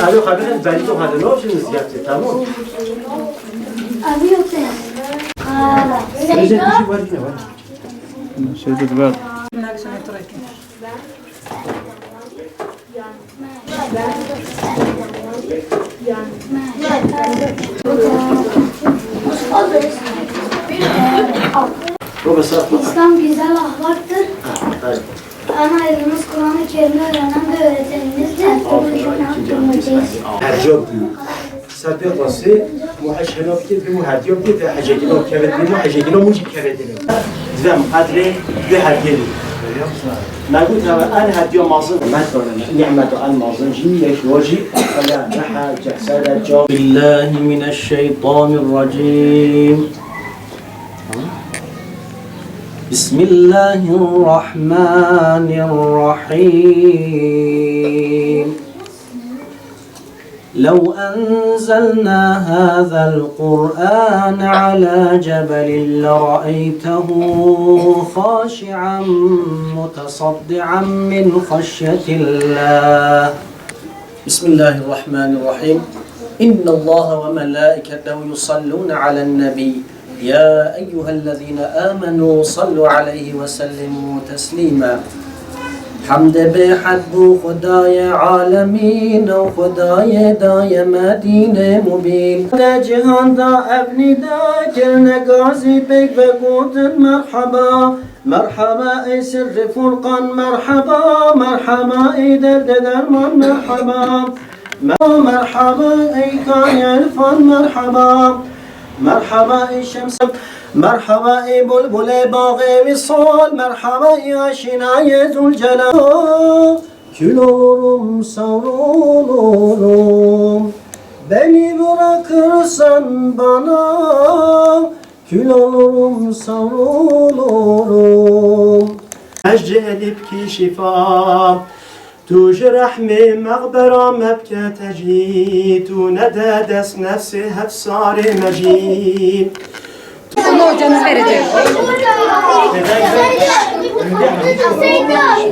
الو خبرت بريدو هذا نوع شنو سياسة تمام أبي يوتين رجع كشي ورينا ورينا شيء تبغى İslam güzel ahlaktır. Ana elimiz Kur'an-ı Kerim'i öğrenen ve öğretenimizdir. هرجوب سبب راسي محشنا بكيت بمهديو بكيت حاجينا كبدنا حاجينا موجي كبدنا زم قدري بهديني ما قلت انا هديو مازن ما تقول نعمه المازن جي يشوجي فلا نحا جحسد جو بالله من الشيطان الرجيم بسم الله الرحمن الرحيم لو أنزلنا هذا القرآن على جبل لرأيته خاشعا متصدعا من خشية الله بسم الله الرحمن الرحيم إن الله وملائكته يصلون على النبي يا أيها الذين آمنوا صلوا عليه وسلموا تسليما حمد به حد خدای عالمین و خدای دای مدینه مبین در جهان دا ابنی دا گرنگازی بگ و گودن مرحبا مرحبا ای سر فرقان مرحبا مرحبا ای درد درمان مرحبا مرحبا ای کانی عرفان مرحبا مرحبا ای شمس مرحبا ای بلبل باغ وصال مرحبا ای آشنای ذوالجلال kül olurum savrulurum beni bırakırsan bana kül olurum savrulurum أجلب كي شفاء تجرح من مغبرة مبكى تجيت وندادس نفسي هفصار مجيد Bunu hocanız verecek.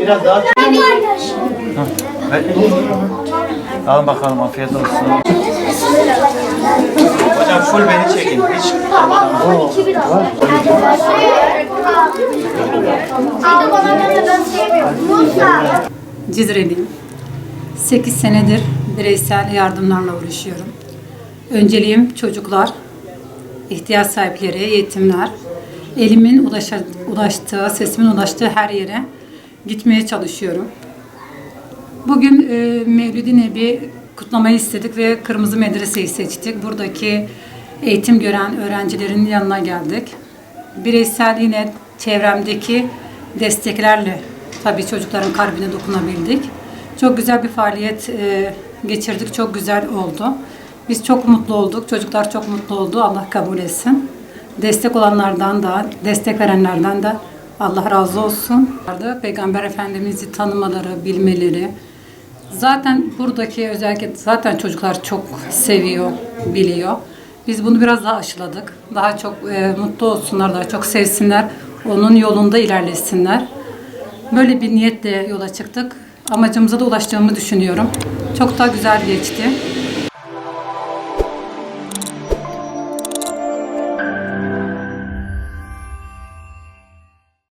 Biraz daha Alın bakalım, afiyet olsun. Hocam full beni çekin. Hiç Cizre'liyim. 8 senedir bireysel yardımlarla uğraşıyorum. Önceliğim çocuklar, ihtiyaç sahipleri, yetimler. Elimin ulaştığı, sesimin ulaştığı her yere gitmeye çalışıyorum. Bugün Mevlid-i Nebi kutlamayı istedik ve Kırmızı Medrese'yi seçtik. Buradaki eğitim gören öğrencilerin yanına geldik. Bireysel yine çevremdeki desteklerle tabii çocukların kalbine dokunabildik. Çok güzel bir faaliyet geçirdik. Çok güzel oldu. Biz çok mutlu olduk. Çocuklar çok mutlu oldu. Allah kabul etsin. Destek olanlardan da, destek verenlerden de Allah razı olsun. Peygamber Efendimiz'i tanımaları, bilmeleri. Zaten buradaki özellikle zaten çocuklar çok seviyor, biliyor. Biz bunu biraz daha aşıladık. Daha çok mutlu olsunlar, daha çok sevsinler. Onun yolunda ilerlesinler. Böyle bir niyetle yola çıktık. Amacımıza da ulaştığımı düşünüyorum. Çok da güzel geçti.